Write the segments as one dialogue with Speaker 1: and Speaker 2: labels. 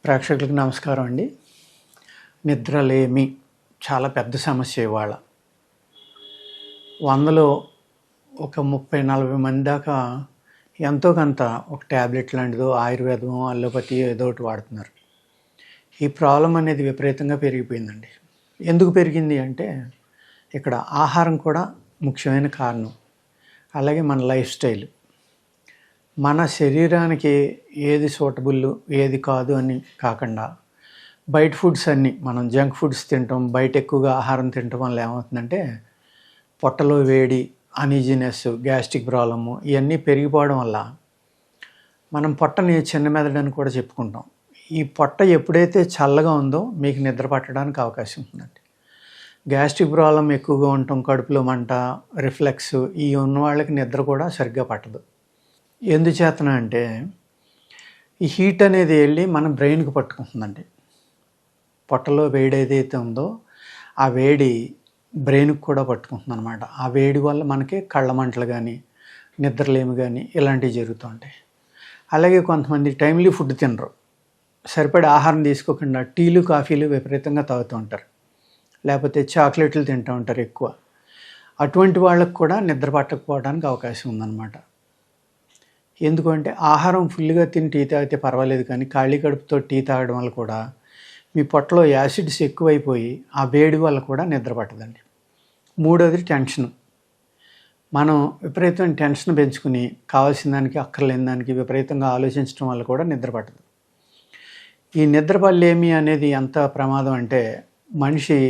Speaker 1: ప్రేక్షకులకు నమస్కారం అండి. నిద్రలేమి చాలా పెద్ద సమస్య ఇవాళ. 100లో ఒక 30-40 మంది దాకా ఎంతో కొంత ఒక ట్యాబ్లెట్ లాంటిదో ఆయుర్వేదమో అల్లోపతి ఏదో ఒకటి వాడుతున్నారు. ఈ ప్రాబ్లం అనేది విపరీతంగా పెరిగిపోయిందండి. ఎందుకు పెరిగింది అంటే ఇక్కడ ఆహారం కూడా ముఖ్యమైన కారణం. అలాగే మన లైఫ్ స్టైల్, మన శరీరానికి ఏది సూటబుల్ ఏది కాదు అని కాకుండా బయట ఫుడ్స్ అన్నీ మనం జంక్ ఫుడ్స్ తింటాం, బయట ఎక్కువగా ఆహారం తినటం వల్ల ఏమవుతుందంటే పొట్టలో వేడి, అనీజినెస్, గ్యాస్ట్రిక్ ప్రాబ్లము ఇవన్నీ పెరిగిపోవడం వల్ల మనం పొట్టని చిన్న మెదడని కూడా చెప్పుకుంటాం. ఈ పొట్ట ఎప్పుడైతే చల్లగా ఉందో మీకు నిద్ర పట్టడానికి అవకాశం ఉంటుందండి. గ్యాస్ట్రిక్ ప్రాబ్లం ఎక్కువగా ఉండటం, కడుపులో మంట, రిఫ్లెక్స్ ఈ ఉన్న వాళ్ళకి నిద్ర కూడా సరిగ్గా పట్టదు. ఎందుచేతన అంటే ఈ హీట్ అనేది వెళ్ళి మన బ్రెయిన్కి పట్టుకుంటుందండి. పొట్టలో వేడి ఏదైతే ఉందో ఆ వేడి బ్రెయిన్కి కూడా పట్టుకుంటుంది అనమాట. ఆ వేడి వల్ల మనకి కళ్ళ మంటలు కానీ, నిద్రలేమి కానీ ఇలాంటివి జరుగుతూ ఉంటాయి. అలాగే కొంతమంది టైమ్లీ ఫుడ్ తినరు, సరిపడే ఆహారం తీసుకోకుండా టీలు కాఫీలు విపరీతంగా తాగుతూ ఉంటారు, లేకపోతే చాక్లెట్లు తింటూ ఉంటారు ఎక్కువ. అటువంటి వాళ్ళకు కూడా నిద్ర పట్టకపోవడానికి అవకాశం ఉందన్నమాట. ఎందుకంటే ఆహారం ఫుల్గా తిని టీ తాగితే పర్వాలేదు, కానీ ఖాళీ కడుపుతో టీ తాగడం వల్ల కూడా మీ పొట్టలో యాసిడ్స్ ఎక్కువైపోయి ఆ వేడి వల్ల కూడా నిద్ర పట్టదండి. మూడోది టెన్షన్. మనం విపరీతమైన టెన్షన్ పెంచుకుని కావాల్సిన దానికి అక్కర్లేని దానికి విపరీతంగా ఆలోచించడం వల్ల కూడా నిద్ర పట్టదు. ఈ నిద్రలేమి అనేది ఎంత ప్రమాదం అంటే మనిషి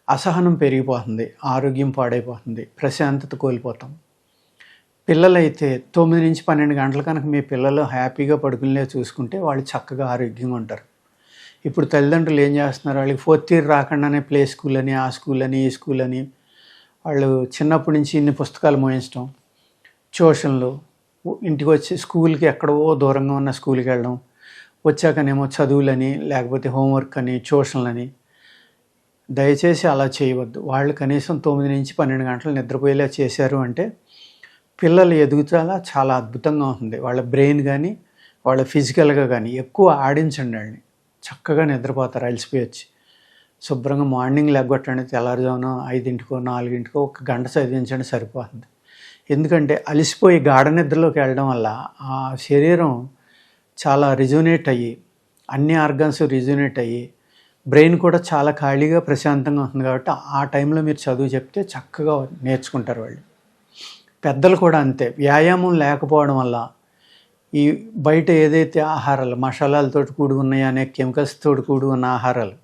Speaker 1: అసహనం పెరిగిపోతుంది, ఆరోగ్యం పాడైపోతుంది, ప్రశాంతత కోల్పోతాం. పిల్లలైతే 9-12 గంటల కనుక మీ పిల్లలు హ్యాపీగా పడుకునే చూసుకుంటే వాళ్ళు చక్కగా ఆరోగ్యంగా ఉంటారు. ఇప్పుడు తల్లిదండ్రులు ఏం చేస్తున్నారు, వాళ్ళకి 4th ఇయర్ రాకుండానే ప్లే స్కూల్ అని, ఆ స్కూల్ అని, ఈ స్కూల్ అని వాళ్ళు చిన్నప్పటి నుంచి ఇన్ని పుస్తకాలు మోయించడం, ట్యూషన్లు, ఇంటికి వచ్చి స్కూల్కి ఎక్కడో దూరంగా ఉన్న స్కూల్కి వెళ్ళడం, వచ్చాకనేమో చదువులని, లేకపోతే హోంవర్క్ అని, ట్యూషన్లని. దయచేసి అలా చేయవద్దు. వాళ్ళు కనీసం 9-12 గంటలు నిద్రపోయేలా చేశారు అంటే పిల్లల ఎదుగుదల చాలా అద్భుతంగా ఉంటుంది. వాళ్ళ బ్రెయిన్ కానీ, వాళ్ళ ఫిజికల్గా కానీ ఎక్కువ ఆడించండి వాళ్ళని, చక్కగా నిద్రపోతారు అలసిపోయొచ్చి. శుభ్రంగా మార్నింగ్ లెగ్గొట్టండి, తెల్లారుజామున 5కో 4కో 1 గంట చదివించండి సరిపోతుంది. ఎందుకంటే అలసిపోయి గాఢ నిద్రలోకి వెళ్ళడం వల్ల ఆ శరీరం చాలా రిజోనేట్ అయ్యి, అన్ని ఆర్గన్స్ రిజోనేట్ అయ్యి బ్రెయిన్ కూడా చాలా ఖాళీగా ప్రశాంతంగా ఉంటుంది. కాబట్టి ఆ టైంలో మీరు చదువు చెప్తే చక్కగా నేర్చుకుంటారు వాళ్ళు. పెద్దలు కూడా అంతే. వ్యాయామం లేకపోవడం వల్ల ఈ బయట ఏదైతే ఆహారాలు మసాలాలతో కూడి ఉన్నాయో, అనే కెమికల్స్తో కూడి ఉన్న ఆహారాలు,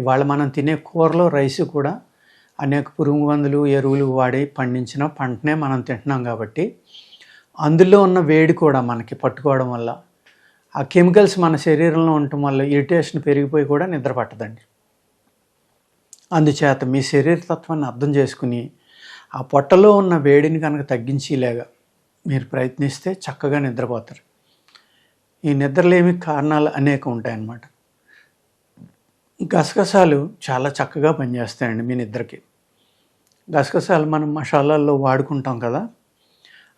Speaker 1: ఇవాళ మనం తినే కూరలో రైస్ కూడా అనేక పురుగు మందులు, ఎరువులు వాడి పండించిన పంటనే మనం తింటున్నాం. కాబట్టి అందులో ఉన్న వేడి కూడా మనకి పట్టుకోవడం వల్ల ఆ కెమికల్స్ మన శరీరంలో ఉండటం వల్ల ఇరిటేషన్ పెరిగిపోయి కూడా నిద్ర పట్టదండి. అందుచేత మీ శరీరతత్వాన్ని అర్థం చేసుకుని ఆ పొట్టలో ఉన్న వేడిని కనుక తగ్గించేలాగా మీరు ప్రయత్నిస్తే చక్కగా నిద్రపోతారు. ఈ నిద్రలేమి కారణాలు అనేక ఉంటాయన్నమాట. గసగసాలు చాలా చక్కగా పనిచేస్తాయండి మీ నిద్రకి. గసగసాలు మనం మసాలాల్లో వాడుకుంటాం కదా,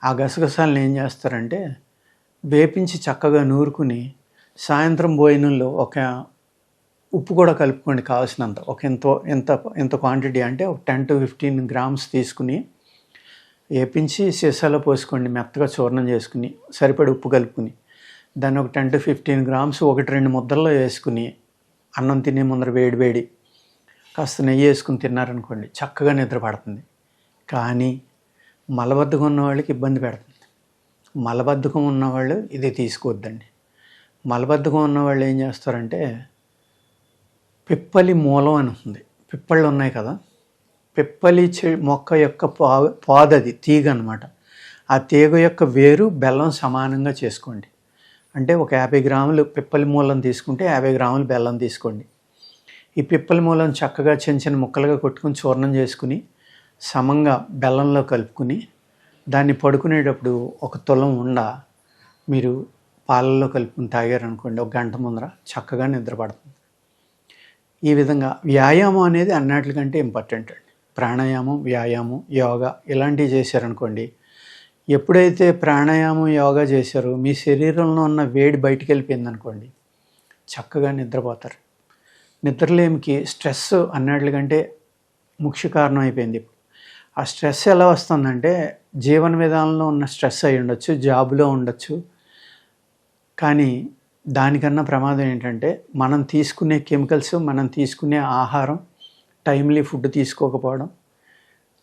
Speaker 1: ఆ గసగసాలను ఏం చేస్తారంటే వేపించి చక్కగా నూరుకుని సాయంత్రం భోజనంలో ఒక ఉప్పు కూడా కలుపుకోండి కావాల్సినంత. ఒక ఎంత క్వాంటిటీ అంటే ఒక 10-15 గ్రామ్స్ తీసుకుని వేపించి సీసాలో పోసుకోండి, మెత్తగా చూర్ణం చేసుకుని సరిపడి ఉప్పు కలుపుకుని దాన్ని ఒక 10-15 గ్రామ్స్ 1-2 ముద్దల్లో వేసుకుని అన్నం తినే ముందర వేడి కాస్త నెయ్యి వేసుకుని తిన్నారనుకోండి చక్కగా నిద్ర పడుతుంది. కానీ మలబద్ధకం ఉన్న వాళ్ళకి ఇబ్బంది పెడుతుంది. మలబద్ధకం ఉన్నవాళ్ళు ఇది తీసుకోవద్దండి. మలబద్ధకం ఉన్నవాళ్ళు ఏం చేస్తారంటే పిప్పలి మూలం అని ఉంది, పిప్పళ్ళు ఉన్నాయి కదా, పిప్పలి మొక్క యొక్క పాదది తీగ అనమాట. ఆ తీగ యొక్క వేరు బెల్లం సమానంగా చేసుకోండి. అంటే ఒక 50 గ్రాములు పిప్పలి మూలం తీసుకుంటే 50 గ్రాములు బెల్లం తీసుకోండి. ఈ పిప్పలి మూలం చక్కగా చిన్న ముక్కలుగా కొట్టుకుని చూర్ణం చేసుకుని సమంగా బెల్లంలో కలుపుకుని దాన్ని పడుకునేటప్పుడు ఒక తులం ఉండ మీరు పాలల్లో కలుపుకుని తాగారనుకోండి, 1 గంట ముందర చక్కగా నిద్ర పడుతుంది. ఈ విధంగా వ్యాయామం అనేది అన్నిటికంటే ఇంపార్టెంట్ అండి. ప్రాణాయామం, వ్యాయామం, యోగా ఇలాంటివి చేశారనుకోండి, ఎప్పుడైతే ప్రాణాయామం, యోగా చేశారో మీ శరీరంలో ఉన్న వేడి బయటికి వెళ్ళిపోయింది అనుకోండి, చక్కగా నిద్రపోతారు. నిద్రలేమికి స్ట్రెస్ అన్నిటికంటే ముఖ్య కారణం అయిపోయింది. ఆ స్ట్రెస్ ఎలా వస్తుందంటే జీవన విధానంలో ఉన్న స్ట్రెస్ అయి ఉండొచ్చు, జాబ్లో ఉండొచ్చు. కానీ దానికన్నా ప్రమాదం ఏంటంటే మనం తీసుకునే కెమికల్స్, మనం తీసుకునే ఆహారం, టైమ్లీ ఫుడ్ తీసుకోకపోవడం,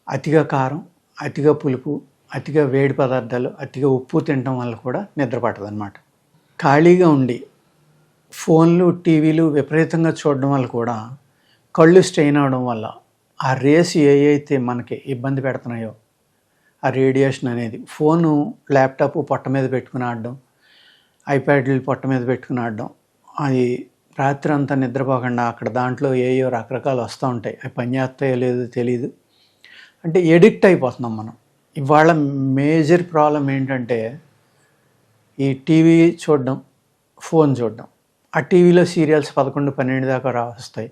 Speaker 1: అతిగా కారం, అతిగా పులుపు, అతిగా వేడి పదార్థాలు, అతిగా ఉప్పు తినడం వల్ల కూడా నిద్ర పట్టదన్నమాట. ఖాళీగా ఉండి ఫోన్లు, టీవీలు విపరీతంగా చూడడం వల్ల కూడా కళ్ళు స్ట్రెయిన్ అవడం వల్ల ఆ రేస్ ఏవైతే మనకి ఇబ్బంది పెడుతున్నాయో ఆ రేడియేషన్ అనేది ఫోను, ల్యాప్టాప్ పొట్ట మీద పెట్టుకుని ఆడడం, ఐప్యాడ్లు పొట్ట మీద పెట్టుకుని ఆడడం, అది రాత్రి అంతా నిద్రపోకుండా అక్కడ దాంట్లో ఏయో రకరకాలు వస్తూ ఉంటాయి. అవి పని చేస్తాయో లేదో తెలియదు. అంటే ఎడిక్ట్ అయిపోతున్నాం మనం. ఇవాళ మేజర్ ప్రాబ్లం ఏంటంటే ఈ టీవీ చూడడం, ఫోన్ చూడడం. ఆ టీవీలో సీరియల్స్ 11, 12 దాకా వస్తాయి.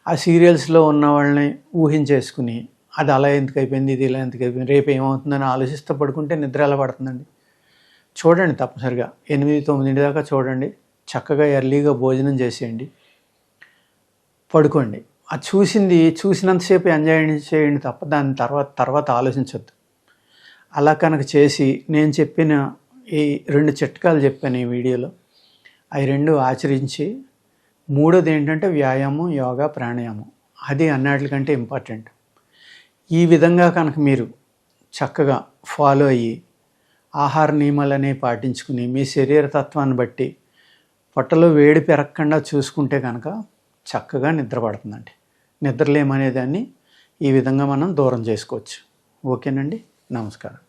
Speaker 1: ఆ సీరియల్స్లో ఉన్న వాళ్ళని ఊహించేసుకుని అది అలా ఎందుకు అయిపోయింది, ఇది ఇలా ఎందుకు అయిపోయింది, రేపు ఏమవుతుందని ఆలోచిస్తూ పడుకుంటే నిద్ర ఎలా పడుతుందండి? చూడండి, తప్పనిసరిగా 8, 9 దాకా చూడండి. చక్కగా ఎర్లీగా భోజనం చేసేయండి, పడుకోండి. అది చూసినంతసేపు ఎంజాయ్ చేయండి తప్ప దాని తర్వాత ఆలోచించొద్దు. అలా కనుక చేసి నేను చెప్పిన ఈ 2 చిట్కాలు చెప్పాను ఈ వీడియోలో, అవి 2 ఆచరించి, మూడోది ఏంటంటే వ్యాయామం, యోగా, ప్రాణాయామం. అది అన్నిటికంటే ఇంపార్టెంట్. ఈ విధంగా కనుక మీరు చక్కగా ఫాలో అయ్యి ఆహార నియమాలనే పాటించుకుని మీ శరీర తత్వాన్ని బట్టి పొట్టలో వేడి పెరగకుండా చూసుకుంటే కనుక చక్కగా నిద్ర పడుతుందండి. నిద్రలేమనే దాన్ని ఈ విధంగా మనం దూరం చేసుకోవచ్చు. ఓకేనండి, నమస్కారం.